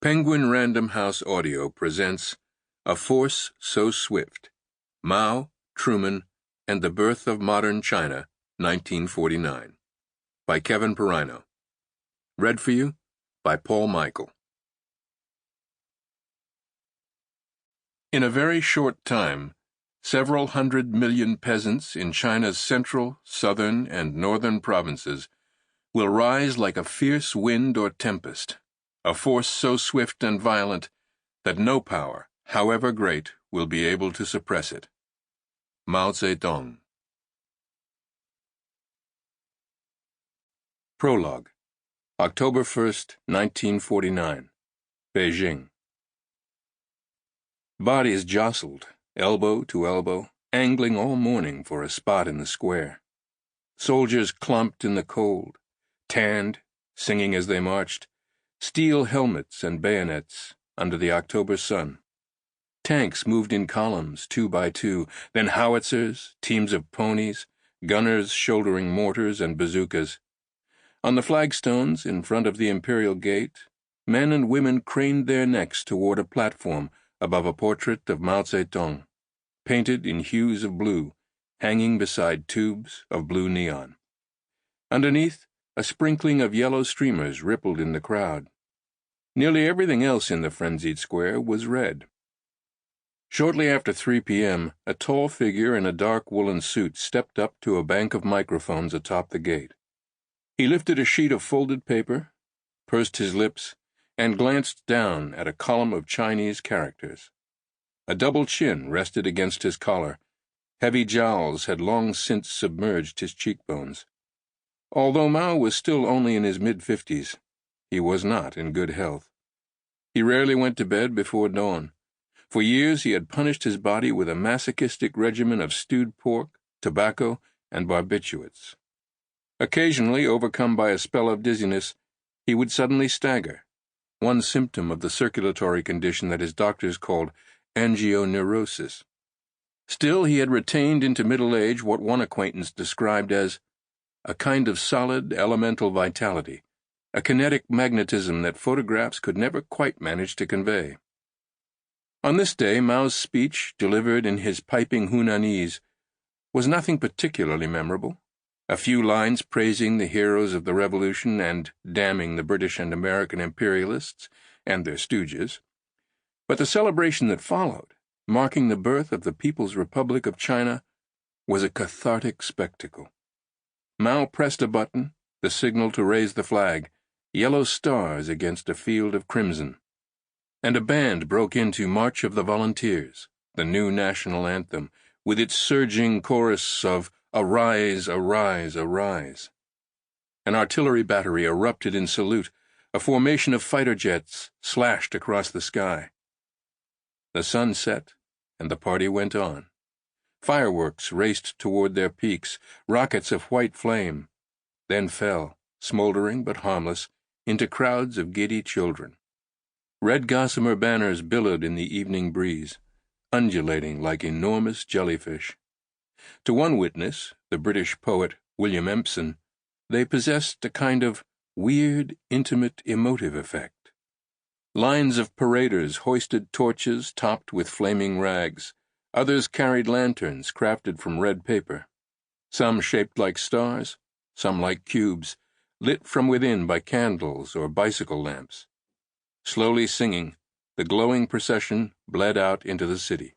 Penguin Random House Audio presents A Force So Swift, Mao, Truman, and the Birth of Modern China, 1949, by Kevin Peraino. Read for you by Paul Michael. In a very short time, several 100 million peasants in China's central, southern, and northern provinces will rise like a fierce wind or tempest, a force so swift and violent that no power, however great, will be able to suppress it. Mao Zedong. Prologue. October 1st, 1949. Beijing. Bodies jostled, elbow to elbow, angling all morning for a spot in the square. Soldiers clumped in the cold, tanned, singing as they marched, steel helmets and bayonets under the October sun. Tanks moved in columns, 2 by 2, then howitzers, teams of ponies, gunners shouldering mortars and bazookas. On the flagstones in front of the Imperial Gate, men and women craned their necks toward a platform above a portrait of Mao Zedong, painted in hues of blue, hanging beside tubes of blue neon. Underneath, a sprinkling of yellow streamers rippled in the crowd. Nearly everything else in the frenzied square was red. Shortly after 3 p.m., a tall figure in a dark woolen suit stepped up to a bank of microphones atop the gate. He lifted a sheet of folded paper, pursed his lips, and glanced down at a column of Chinese characters. A double chin rested against his collar. Heavy jowls had long since submerged his cheekbones. Although Mao was still only in his mid-50s, he was not in good health. He rarely went to bed before dawn. For years he had punished his body with a masochistic regimen of stewed pork, tobacco, and barbiturates. Occasionally, overcome by a spell of dizziness, he would suddenly stagger, one symptom of the circulatory condition that his doctors called angioneurosis. Still, he had retained into middle age what one acquaintance described as a kind of solid, elemental vitality, a kinetic magnetism that photographs could never quite manage to convey. On this day, Mao's speech, delivered in his piping Hunanese, was nothing particularly memorable. A few lines praising the heroes of the Revolution and damning the British and American imperialists and their stooges. But the celebration that followed, marking the birth of the People's Republic of China, was a cathartic spectacle. Mao pressed a button, the signal to raise the flag, yellow stars against a field of crimson. And a band broke into March of the Volunteers, the new national anthem, with its surging chorus of "Arise, arise, arise." An artillery battery erupted in salute. A formation of fighter jets slashed across the sky. The sun set, and the party went on. Fireworks raced toward their peaks, rockets of white flame, then fell, smoldering but harmless, into crowds of giddy children. Red gossamer banners billowed in the evening breeze, undulating like enormous jellyfish. To one witness, the British poet William Empson, they possessed a kind of weird, intimate, emotive effect. Lines of paraders hoisted torches topped with flaming rags. Others carried lanterns crafted from red paper, some shaped like stars, some like cubes, lit from within by candles or bicycle lamps. Slowly singing, the glowing procession bled out into the city.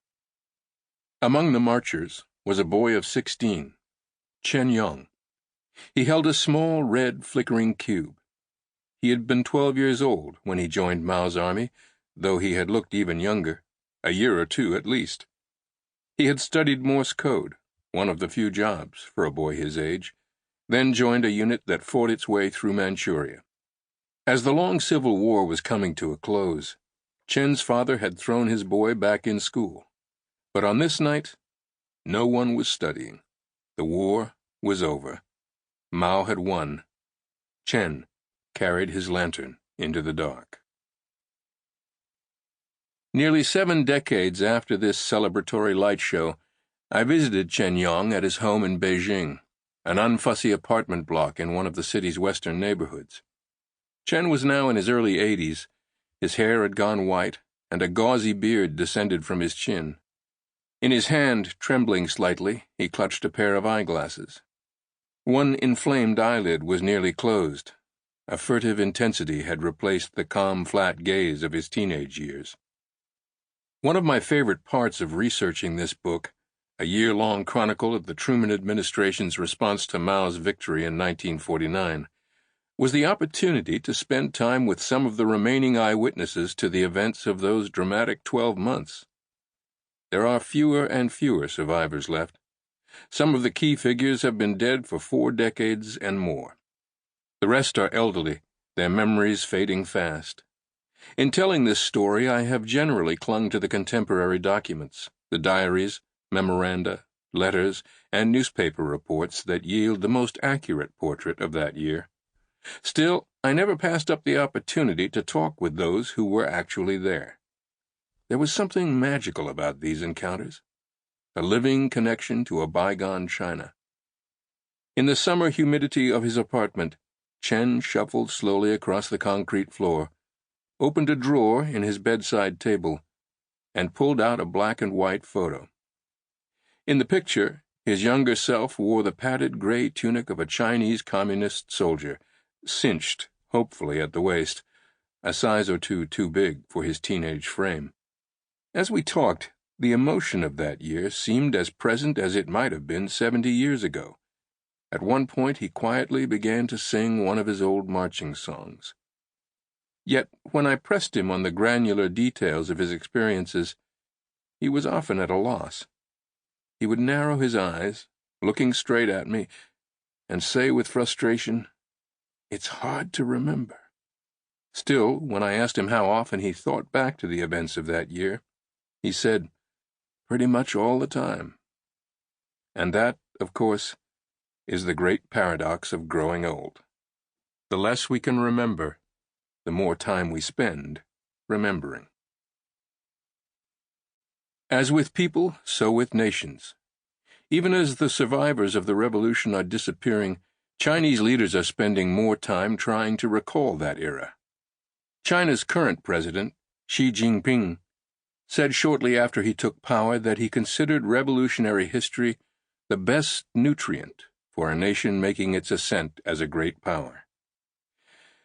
Among the marchers was a boy of 16, Chen Yong. He held a small, red, flickering cube. He had been 12 years old when he joined Mao's army, though he had looked even younger, a year or two at least. He had studied Morse code, one of the few jobs for a boy his age, then joined a unit that fought its way through Manchuria. As the long civil war was coming to a close, Chen's father had thrown his boy back in school. But on this night, no one was studying. The war was over. Mao had won. Chen carried his lantern into the dark. Nearly 7 decades after this celebratory light show, I visited Chen Yong at his home in Beijing, an unfussy apartment block in one of the city's western neighborhoods. Chen was now in his early 80s, His hair had gone white, and a gauzy beard descended from his chin. In his hand, trembling slightly, he clutched a pair of eyeglasses. One inflamed eyelid was nearly closed. A furtive intensity had replaced the calm, flat gaze of his teenage years. One of my favorite parts of researching this book, a year-long chronicle of the Truman Administration's response to Mao's victory in 1949, was the opportunity to spend time with some of the remaining eyewitnesses to the events of those dramatic 12 months. There are fewer and fewer survivors left. Some of the key figures have been dead for 4 decades and more. The rest are elderly, their memories fading fast. In telling this story, I have generally clung to the contemporary documents, the diaries, memoranda, letters, and newspaper reports that yield the most accurate portrait of that year. Still, I never passed up the opportunity to talk with those who were actually there. There was something magical about these encounters, a living connection to a bygone China. In the summer humidity of his apartment, Chen shuffled slowly across the concrete floor, opened a drawer in his bedside table, and pulled out a black-and-white photo. In the picture, his younger self wore the padded gray tunic of a Chinese communist soldier, cinched, hopefully, at the waist, a size or two too big for his teenage frame. As we talked, the emotion of that year seemed as present as it might have been 70 years ago. At one point he quietly began to sing one of his old marching songs. Yet, when I pressed him on the granular details of his experiences, he was often at a loss. He would narrow his eyes, looking straight at me, and say with frustration, "It's hard to remember." Still, when I asked him how often he thought back to the events of that year, he said, "Pretty much all the time." And that, of course, is the great paradox of growing old. The less we can remember, the more time we spend remembering. As with people, so with nations. Even as the survivors of the revolution are disappearing, Chinese leaders are spending more time trying to recall that era. China's current president, Xi Jinping, said shortly after he took power that he considered revolutionary history the best nutrient for a nation making its ascent as a great power.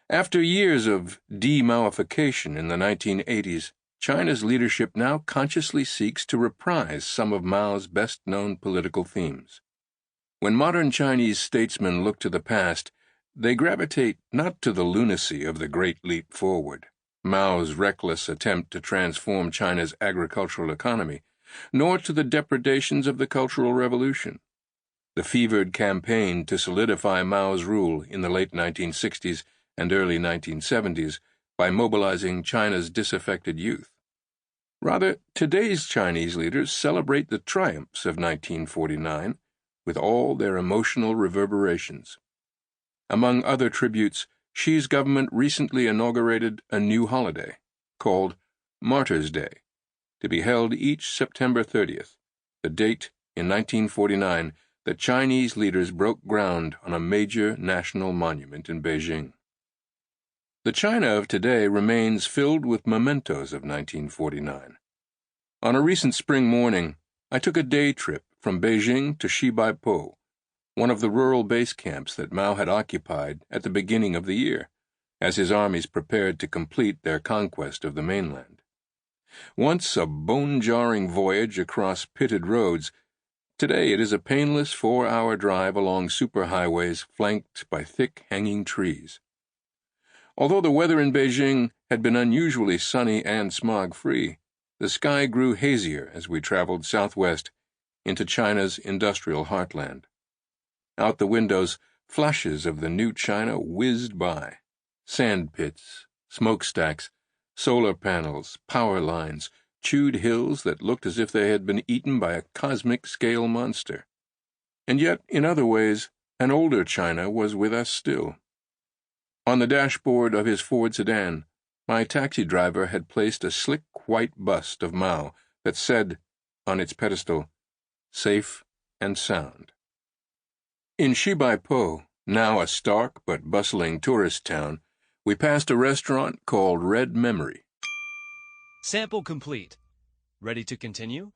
After years of de-Maoification in the 1980s, China's leadership now consciously seeks to reprise some of Mao's best-known political themes. When modern Chinese statesmen look to the past, they gravitate not to the lunacy of the Great Leap Forward, Mao's reckless attempt to transform China's agricultural economy, nor to the depredations of the Cultural Revolution, the fevered campaign to solidify Mao's rule in the late 1960s and early 1970s by mobilizing China's disaffected youth. Rather, today's Chinese leaders celebrate the triumphs of 1949 with all their emotional reverberations. Among other tributes, Xi's government recently inaugurated a new holiday, called Martyrs' Day, to be held each September 30th, the date in 1949 that Chinese leaders broke ground on a major national monument in Beijing. The China of today remains filled with mementos of 1949. On a recent spring morning, I took a day trip from Beijing to Xibaipo, one of the rural base camps that Mao had occupied at the beginning of the year, as his armies prepared to complete their conquest of the mainland. Once a bone-jarring voyage across pitted roads, today it is a painless 4-hour drive along superhighways flanked by thick hanging trees. Although the weather in Beijing had been unusually sunny and smog-free, the sky grew hazier as we traveled southwest into China's industrial heartland. Out the windows, flashes of the new China whizzed by. Sand pits, smokestacks, solar panels, power lines, chewed hills that looked as if they had been eaten by a cosmic-scale monster. And yet, in other ways, an older China was with us still. On the dashboard of his Ford sedan, my taxi driver had placed a slick white bust of Mao that said, on its pedestal, "Safe and Sound." In Xibaipo, now a stark but bustling tourist town, We passed a restaurant called Red Memory. Sample complete. Ready to continue?